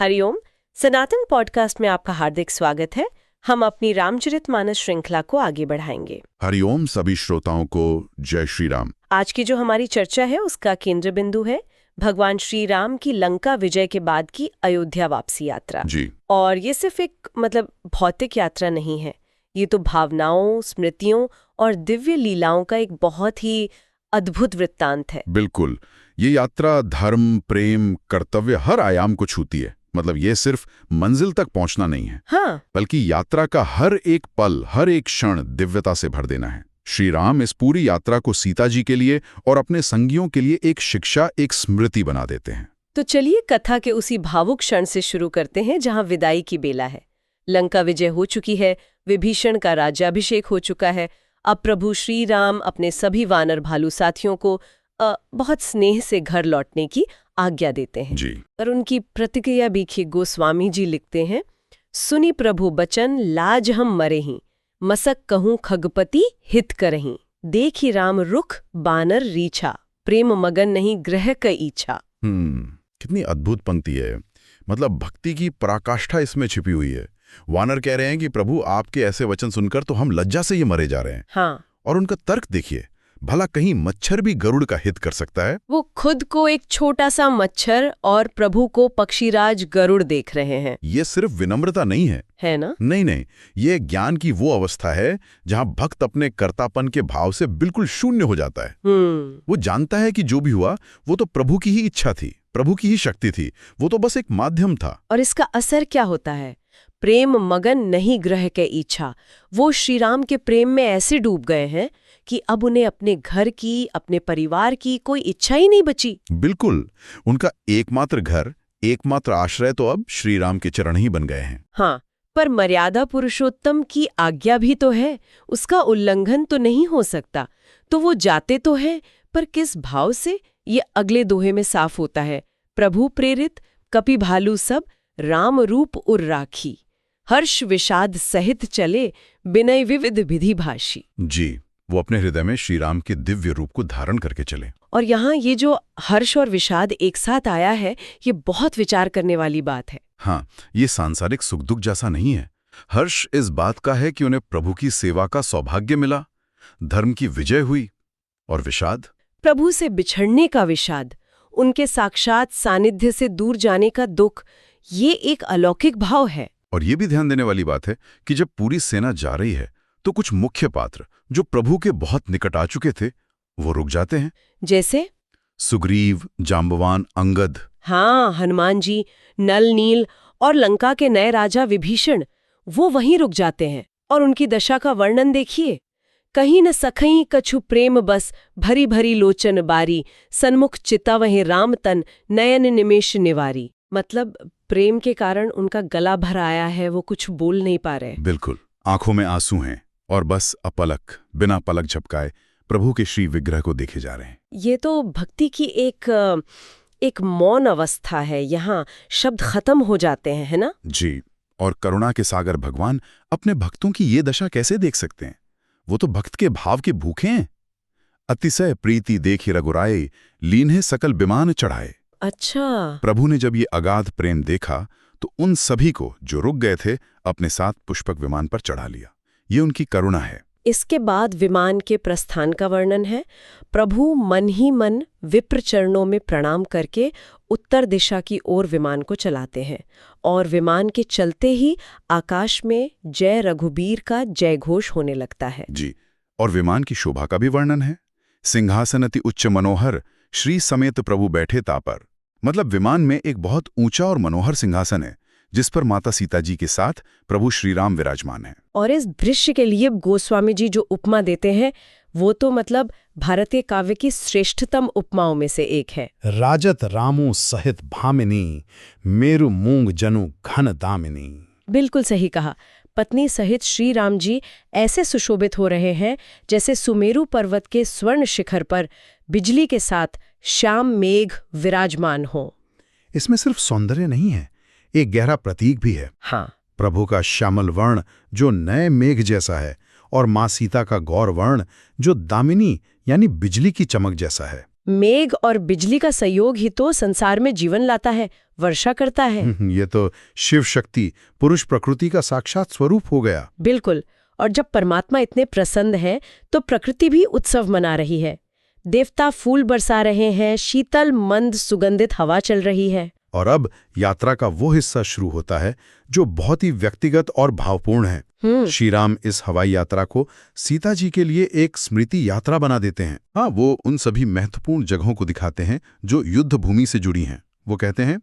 हरिओम। सनातन podcast में आपका हार्दिक स्वागत है। हम अपनी रामचरितमानस श्रृंखला को आगे बढ़ाएंगे। हरिओम सभी श्रोताओं को जय श्री राम। आज की जो हमारी चर्चा है उसका केंद्र बिंदु है भगवान श्री राम की लंका विजय के बाद की अयोध्या वापसी यात्रा जी। और ये सिर्फ एक भौतिक यात्रा नहीं है, ये तो भावनाओं, स्मृतियों और दिव्य लीलाओं का एक बहुत ही अद्भुत वृत्तांत है। बिल्कुल, ये यात्रा धर्म, प्रेम, कर्तव्य हर आयाम को छूती है। ये सिर्फ मंजिल तक पहुंचना नहीं है, हाँ, बल्कि यात्रा का हर एक पल, हर एक क्षण दिव्यता से भर देना है। श्री राम इस पूरी यात्रा को सीता जी के लिए और अपने संगियों के लिए एक शिक्षा, एक स्मृति बना देते हैं। तो चलिए कथा के उसी भावुक क्षण से शुरू करते हैं जहां विदाई की बेला है। लंका विजय हो चुकी है, विभीषण का राज्याभिषेक हो चुका है। अब प्रभु श्री राम अपने सभी वानर भालू साथियों को बहुत स्नेह से घर लौटने की आज्ञा देते हैं जी। और उनकी प्रतिक्रिया भी गोस्वामी जी लिखते हैं, सुनी प्रभु बचन लाज हम मरेहीं, मसक कहूं खगपति हित करहीं, देखी राम रुख बानर रीछा, प्रेम मगन नहीं ग्रह क इच्छा। कितनी अद्भुत पंक्ति है। भक्ति की पराकाष्ठा इसमें छिपी हुई है। वानर कह रहे हैं कि प्रभु आपके ऐसे वचन सुनकर तो हम लज्जा से ये मरे जा रहे हैं। हाँ। और उनका तर्क देखिए, भला कहीं मच्छर भी गरुड़ का हित कर सकता है? वो खुद को एक छोटा सा मच्छर और प्रभु को पक्षीराज गरुड़ देख रहे हैं। ये सिर्फ विनम्रता नहीं है ना? नहीं, ये ज्ञान की वो अवस्था है जहां भक्त अपने कर्तापन के भाव से बिल्कुल शून्य हो जाता है। वो जानता है कि जो भी हुआ वो तो प्रभु की ही इच्छा थी, प्रभु की ही शक्ति थी, वो तो बस एक माध्यम था। और इसका असर क्या होता है? प्रेम मगन नहीं ग्रह के इच्छा। वो श्री राम के प्रेम में ऐसे डूब गए हैं कि अब उन्हें अपने घर की, अपने परिवार की कोई इच्छा ही नहीं बची। बिल्कुल, उनका एकमात्र घर, एकमात्र आश्रय तो अब श्री राम के चरण ही बन गए हैं। हाँ, पर मर्यादा पुरुषोत्तम की आज्ञा भी तो है, उसका उल्लंघन तो नहीं हो सकता। तो वो जाते तो हैं, पर किस भाव से, ये अगले दोहे में साफ होता है। प्रभु प्रेरित कपि भालू सब, राम रूप उर राखी, हर्ष विषाद सहित चले, बिनय विविध विधि भाषी। जी, वो अपने हृदय में श्री राम के दिव्य रूप को धारण करके चले। और यहाँ ये जो हर्ष और विषाद एक साथ आया है, ये बहुत विचार करने वाली बात है। हाँ, ये सांसारिक सुख दुख जैसा नहीं है। हर्ष इस बात का है कि उन्हें प्रभु की सेवा का सौभाग्य मिला, धर्म की विजय हुई। और विषाद, प्रभु से बिछड़ने का विषाद, उनके साक्षात सानिध्य से दूर जाने का दुख, ये एक अलौकिक भाव है। और ये भी ध्यान देने वाली बात है कि जब पूरी सेना जा रही है तो कुछ मुख्य पात्र जो प्रभु के बहुत निकट आ चुके थे वो रुक जाते हैं। जैसे सुग्रीव, जांबवान, अंगद। हाँ, हनुमान जी, नल नील और लंका के नए राजा विभीषण, वो वहीं रुक जाते हैं। और उनकी दशा का वर्णन देखिए, कहीं न सखई कछु प्रेम बस, भरी भरी लोचन बारी, सन्मुख चिता वहीं राम तन, नयन निमेष निवारी। प्रेम के कारण उनका गला भर आया है, वो कुछ बोल नहीं पा रहे। बिल्कुल, आंखों में आंसू हैं और बस अपलक, बिना पलक झपकाए प्रभु के श्री विग्रह को देखे जा रहे हैं। ये तो भक्ति की एक मौन अवस्था है। यहाँ शब्द खत्म हो जाते हैं, है ना? जी। और करुणा के सागर भगवान अपने भक्तों की ये दशा कैसे देख सकते हैं? वो तो भक्त के भाव के भूखे हैं। अतिशय प्रीति देखी रघुराए, लीन्हे सकल विमान चढ़ाए। अच्छा। प्रभु ने जब ये अगाध प्रेम देखा तो उन सभी को जो रुक गए थे अपने साथ पुष्पक विमान पर चढ़ा लिया। ये उनकी करुणा है। इसके बाद विमान के प्रस्थान का वर्णन है। प्रभु मन ही मन विप्र चरणों में प्रणाम करके उत्तर दिशा की ओर विमान को चलाते हैं और विमान के चलते ही आकाश में जय रघुबीर का जय घोष होने लगता है। जी। और विमान की शोभा का भी वर्णन है। सिंहासन अति उच्च मनोहर, श्री समेत प्रभु बैठे तापर। विमान में एक बहुत ऊंचा और मनोहर सिंहासन है जिस पर माता सीता जी के साथ प्रभु श्री राम विराजमान हैं। और इस दृश्य के लिए गोस्वामी जी जो उपमा देते हैं वो तो भारतीय काव्य की श्रेष्ठतम उपमाओं में से एक है। राजत रामू सहित भामिनी, मेरु मूंग जनु घन दामिनी। बिल्कुल सही कहा। पत्नी सहित श्री राम जी ऐसे सुशोभित हो रहे हैं जैसे सुमेरु पर्वत के स्वर्ण शिखर पर बिजली के साथ श्याम मेघ विराजमान हो। इसमें सिर्फ सौंदर्य नहीं है, एक गहरा प्रतीक भी है। हाँ, प्रभु का श्यामल वर्ण जो नए मेघ जैसा है और माँ सीता का गौर वर्ण जो दामिनी यानी बिजली की चमक जैसा है। मेघ और बिजली का संयोग ही तो संसार में जीवन लाता है, वर्षा करता है। ये तो शिव शक्ति, पुरुष प्रकृति का साक्षात स्वरूप हो गया। बिल्कुल। और जब परमात्मा इतने प्रसन्न है तो प्रकृति भी उत्सव मना रही है। देवता फूल बरसा रहे हैं, शीतल मंद सुगंधित हवा चल रही है। और अब यात्रा का वो हिस्सा शुरू होता है जो बहुत ही व्यक्तिगत और भावपूर्ण है। श्री राम इस हवाई यात्रा को सीता जी के लिए एक स्मृति यात्रा बना देते हैं। हाँ, वो उन सभी महत्वपूर्ण जगहों को दिखाते हैं जो युद्ध भूमि से जुड़ी हैं। वो कहते हैं,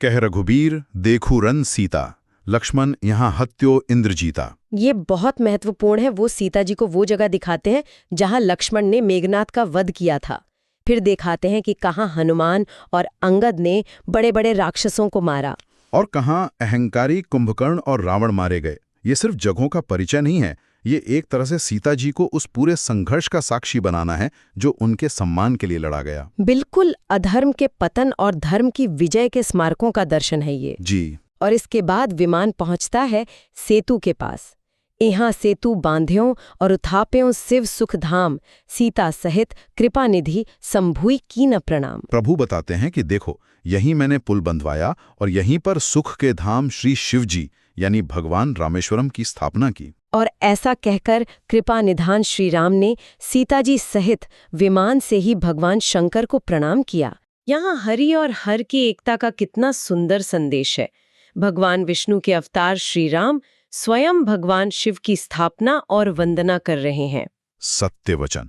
कह रघुबीर देखू रन सीता, लक्ष्मण यहाँ हत्यो इंद्रजीता। ये बहुत महत्वपूर्ण है। वो सीता जी को वो जगह दिखाते हैं जहां लक्ष्मण ने मेघनाद का वध किया था। फिर दिखाते हैं कि कहाँ हनुमान और अंगद ने बड़े बड़े राक्षसों को मारा और कहाँ अहंकारी कुंभकर्ण और रावण मारे गए। ये सिर्फ जगहों का परिचय नहीं है, ये एक तरह से सीता जी को उस पूरे संघर्ष का साक्षी बनाना है जो उनके सम्मान के लिए लड़ा गया। बिल्कुल, अधर्म के पतन और धर्म की विजय के स्मारकों का दर्शन है ये जी। और इसके बाद विमान पहुंचता है सेतु के पास। यहाँ सेतु बांध्यों और उथाप्यों शिव सुख धाम, सीता सहित कृपा निधि संभुई की न प्रणाम। प्रभु बताते हैं कि देखो, यहीं मैंने पुल बंधवाया और यहीं पर सुख के धाम श्री शिव जी यानी भगवान रामेश्वरम की स्थापना की। और ऐसा कहकर कृपा निधान श्री राम ने सीता जी सहित विमान से ही भगवान शंकर को प्रणाम किया। यहाँ हरि और हर की एकता का कितना सुंदर संदेश है। भगवान विष्णु के अवतार श्री राम स्वयं भगवान शिव की स्थापना और वंदना कर रहे हैं। सत्य वचन।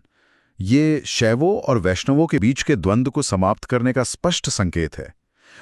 ये शैवों और वैष्णवों के बीच के द्वंद्व को समाप्त करने का स्पष्ट संकेत है।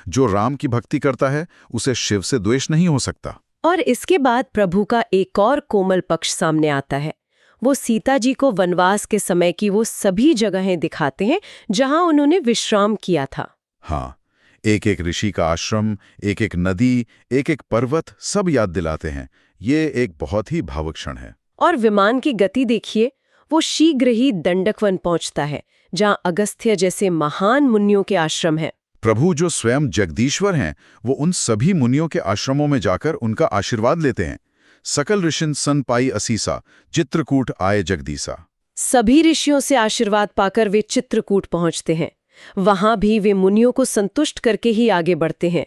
जो राम की भक्ति करता है उसे शिव से द्वेष नहीं हो सकता। और इसके बाद प्रभु का एक और कोमल पक्ष सामने आता है। वो सीता जी को वनवास के समय की वो सभी जगहें दिखाते हैं जहां उन्होंने विश्राम किया था। हाँ, एक एक ऋषि का आश्रम, एक एक नदी, एक एक पर्वत, सब याद दिलाते हैं। ये एक बहुत ही भावुक क्षण है। और विमान की गति देखिए, वो शीघ्र ही दंडकवन पहुंचता है जहां अगस्त्य जैसे महान मुनियों के आश्रम हैं। प्रभु जो स्वयं जगदीश्वर हैं, वो उन सभी मुनियों के आश्रमों में जाकर उनका आशीर्वाद लेते हैं। सकल ऋषिन सन पाई असीसा, चित्रकूट आए जगदीसा। सभी ऋषियों से आशीर्वाद पाकर वे चित्रकूट पहुंचते हैं। वहां भी वे मुनियों को संतुष्ट करके ही आगे बढ़ते हैं।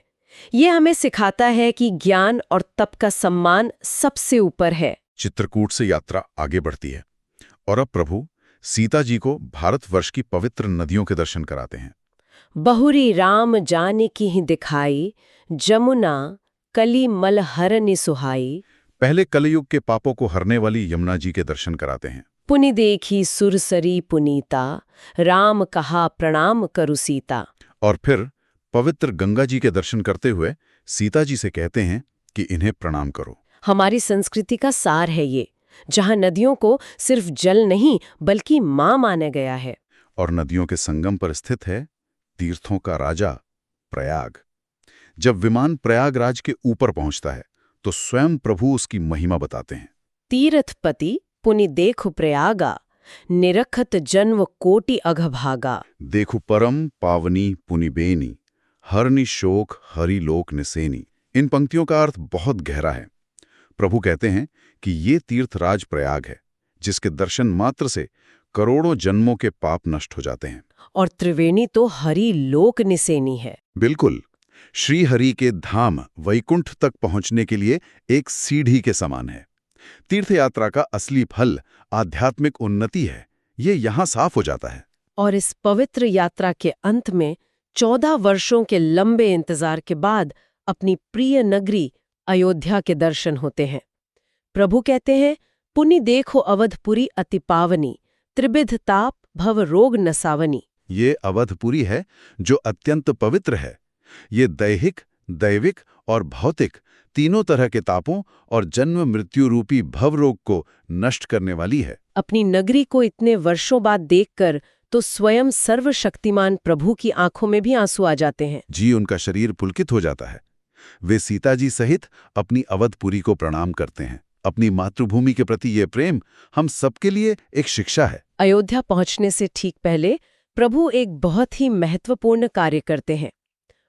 ये हमें सिखाता है कि ज्ञान और तप का सम्मान सबसे ऊपर है। चित्रकूट से यात्रा आगे बढ़ती है और अब प्रभु सीता जी को भारतवर्ष की पवित्र नदियों के दर्शन कराते हैं। बहुरी राम जाने की ही दिखाई, जमुना कली मल हरनि सुहाई। पहले कलयुग के पापों को हरने वाली यमुना जी के दर्शन कराते हैं। पुनि देखी सुरसरी पुनीता, राम कहा प्रणाम करु सीता। और फिर पवित्र गंगा जी के दर्शन करते हुए सीता जी से कहते हैं कि इन्हें प्रणाम करो। हमारी संस्कृति का सार है ये, जहां नदियों को सिर्फ जल नहीं बल्कि मां माना गया है। और नदियों के संगम पर स्थित है तीर्थों का राजा प्रयाग। जब विमान प्रयागराज के ऊपर पहुंचता है तो स्वयं प्रभु उसकी महिमा बताते हैं। तीर्थपति पुनि देखु प्रयागा, निरखत जन्म कोटि अघभागा। देखु परम पावनी पुनि बेनी, हरनि शोक हरि लोक निसेनी। इन पंक्तियों का अर्थ बहुत गहरा है। प्रभु कहते हैं कि ये तीर्थराज प्रयाग है जिसके दर्शन मात्र से करोड़ों जन्मों के पाप नष्ट हो जाते हैं। और त्रिवेणी तो हरि लोक निसेनी है। बिल्कुल, श्री हरि के धाम वैकुंठ तक पहुंचने के लिए एक सीढ़ी के समान है। तीर्थयात्रा का असली फल आध्यात्मिक उन्नति है, ये यहाँ साफ हो जाता है। और इस पवित्र यात्रा के अंत में 14 वर्षों के लंबे इंतजार के बाद अपनी प्रिय नगरी अयोध्या के दर्शन होते हैं। प्रभु कहते हैं, पुनि देखो अवधपुरी अति पावनी, त्रिविध ताप भव रोग नसावनी। ये अवधपुरी है जो अत्यंत पवित्र है। ये दैहिक, दैविक और भौतिक तीनों तरह के तापों और जन्म मृत्यु रूपी भव रोग को नष्ट करने वाली है। अपनी नगरी को इतने वर्षों बाद देखकर तो स्वयं सर्वशक्तिमान प्रभु की आंखों में भी आंसू आ जाते हैं। जी, उनका शरीर पुलकित हो जाता है। वे सीता जी सहित अपनी अवधपुरी को प्रणाम करते हैं। अपनी मातृभूमि के प्रति ये प्रेम हम सबके लिए एक शिक्षा है। अयोध्या पहुंचने से ठीक पहले प्रभु एक बहुत ही महत्वपूर्ण कार्य करते हैं।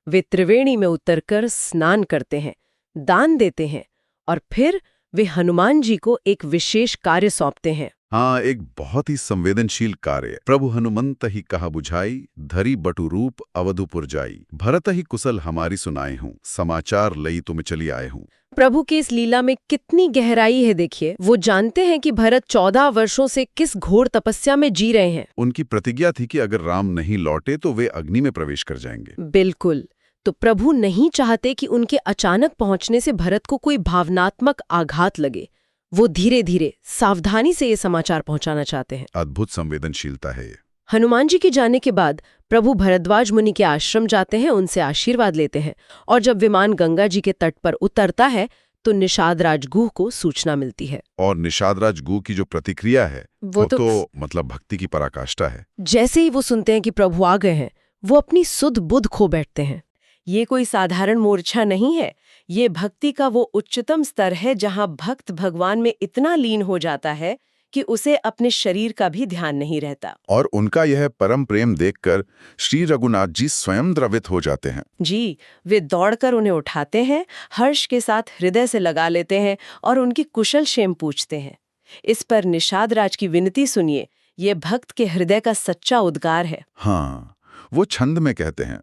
वे त्रिवेणी में उतरकर स्नान करते हैं, दान देते हैं और फिर वे हनुमान जी को एक विशेष कार्य सौंपते हैं। हाँ, एक बहुत ही संवेदनशील कार्य। प्रभु हनुमंत ही कहा बुझाई, धरी बटु रूप अवधुपुर जाई। भरत ही कुशल हमारी सुनाए हूँ, समाचार लई तुम चली आए हूँ। प्रभु की इस लीला में कितनी गहराई है देखिए। वो जानते हैं कि भरत 14 वर्षों से किस घोर तपस्या में जी रहे हैं। उनकी प्रतिज्ञा थी कि अगर राम नहीं लौटे तो वे अग्नि में प्रवेश कर जाएंगे। बिल्कुल। तो प्रभु नहीं चाहते कि उनके अचानक पहुंचने से भरत को कोई भावनात्मक आघात लगे। वो धीरे धीरे सावधानी से ये समाचार पहुंचाना चाहते हैं। अद्भुत संवेदनशीलता है ये। हनुमान जी के जाने के बाद प्रभु भरद्वाज मुनि के आश्रम जाते हैं, उनसे आशीर्वाद लेते हैं, और जब विमान गंगा जी के तट पर उतरता है तो निषाद राज गुह को सूचना मिलती है। और निषाद राज गुह की जो प्रतिक्रिया है वो तो मतलब भक्ति की पराकाष्ठा है। जैसे ही वो सुनते हैं कि प्रभु आ गए हैं, वो अपनी सुध बुध खो बैठते हैं। ये कोई साधारण मूर्छा नहीं है, ये भक्ति का वो उच्चतम स्तर है जहां भक्त भगवान में इतना लीन हो जाता है कि उसे अपने शरीर का भी ध्यान नहीं रहता। और उनका यह परम प्रेम देखकर श्री रघुनाथ जी स्वयं द्रवित हो जाते हैं। जी, वे दौड़कर उन्हें उठाते हैं, हर्ष के साथ हृदय से लगा लेते हैं और उनकी कुशल क्षेम पूछते हैं। इस पर निषाद राज की विनती सुनिए, ये भक्त के हृदय का सच्चा उद्गार है। हाँ, वो छंद में कहते हैं,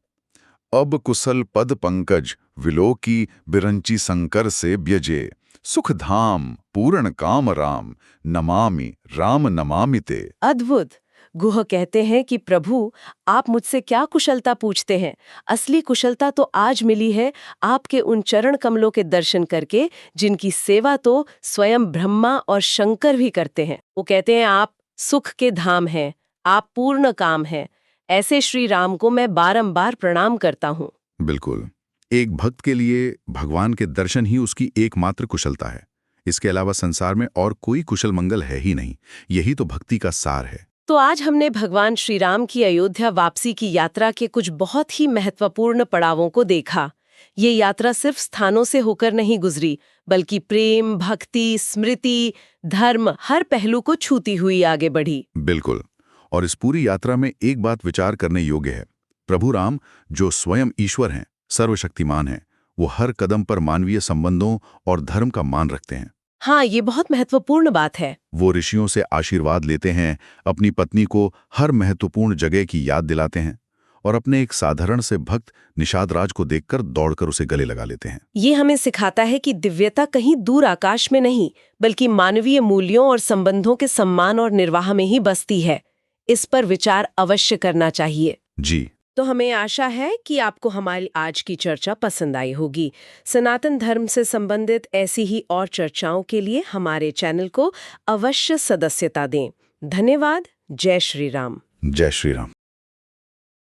अब कुशल पद पंकज विलोकी बिरंची संकर से ब्यजे, सुख धाम पूर्ण काम राम नमामि राम नमामि ते। अद्भुत। गुह कहते हैं कि प्रभु, आप मुझसे क्या कुशलता पूछते हैं? असली कुशलता तो आज मिली है आपके उन चरण कमलों के दर्शन करके, जिनकी सेवा तो स्वयं ब्रह्मा और शंकर भी करते हैं। वो कहते हैं आप सुख के धाम हैं, आप पूर्ण काम हैं। ऐसे श्री राम को मैं बारंबार प्रणाम करता हूँ। बिल्कुल, एक भक्त के लिए भगवान के दर्शन ही उसकी एकमात्र कुशलता है। इसके अलावा संसार में और कोई कुशल मंगल है ही नहीं। यही तो भक्ति का सार है। तो आज हमने भगवान श्री राम की अयोध्या वापसी की यात्रा के कुछ बहुत ही महत्वपूर्ण पड़ावों को देखा। ये यात्रा सिर्फ स्थानों से होकर नहीं गुजरी, बल्कि प्रेम, भक्ति, स्मृति, धर्म, हर पहलू को छूती हुई आगे बढ़ी। बिल्कुल, और इस पूरी यात्रा में एक बात विचार करने योग्य है। प्रभु राम, जो स्वयं ईश्वर हैं, सर्वशक्तिमान हैं, वो हर कदम पर मानवीय संबंधों और धर्म का मान रखते हैं। हाँ, ये बहुत महत्वपूर्ण बात है। वो ऋषियों से आशीर्वाद लेते हैं, अपनी पत्नी को हर महत्वपूर्ण जगह की याद दिलाते हैं, और अपने एक साधारण से भक्त निषाद राज को देखकर दौड़कर उसे गले लगा लेते हैं। ये हमें सिखाता है कि दिव्यता कहीं दूर आकाश में नहीं, बल्कि मानवीय मूल्यों और संबंधों के सम्मान और निर्वाह में ही बसती है। इस पर विचार अवश्य करना चाहिए। जी। तो हमें आशा है कि आपको हमारी आज की चर्चा पसंद आई होगी। सनातन धर्म से संबंधित ऐसी ही और चर्चाओं के लिए हमारे चैनल को अवश्य सदस्यता दें। धन्यवाद। जय श्री राम। जय श्री राम।